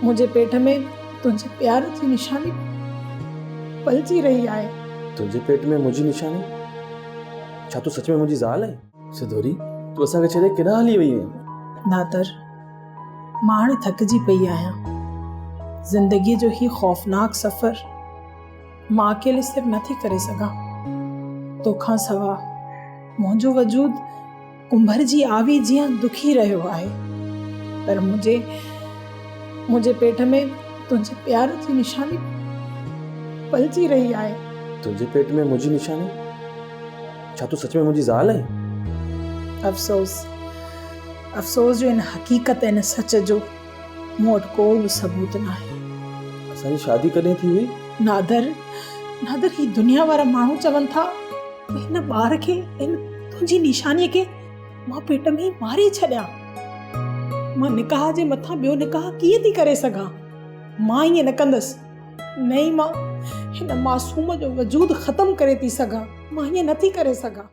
मुझे पेट में तुझे प्यार की निशानी पलजी रही आहे। तुझे पेट में मुझी निशानी? छा तू सच में मुझी ज़ाल है? सिधोरी तू असांखे छॾे केॾांहुं हली वई आहे? नादर, मां हाणे थकिजी पई आहियां। ज़िंदगीअ जो ही ख़ौफ़नाक सफ़र मां अकेले सिर्फ़ नथी करे सघां। तोखां सवा मुंहिंजो वजूद कुंभर जी आवी जीअं दुखी रहियो आहे। पर मुंहिंजे पेट में तुंहिंजे प्यार जी निशानी पलजी रही आहे। तुझे पेट में मुझी निशानी? छा तू सच में मुझी ज़ाल है? अफ़सोस जो इन हक़ीक़त ऐं इन सच जो मूं वटि को बि सबूत न आहे। असांजी शादी कॾहिं थी हुई? नादर, ही दुनिया वारा माण्हू चवनि था हिन ॿार खे, हिन तुंहिंजी निशानीअ खे मां पेट में ई मारे छॾियां। मां निकाह जे मथां ॿियो निकाह कीअं थी करे सघां? मां ईअं न कंदसि। नहीं, मां हिन मासूम जो वजूद ख़तम करे थी सघां। मां ईअं नथी करे सघां।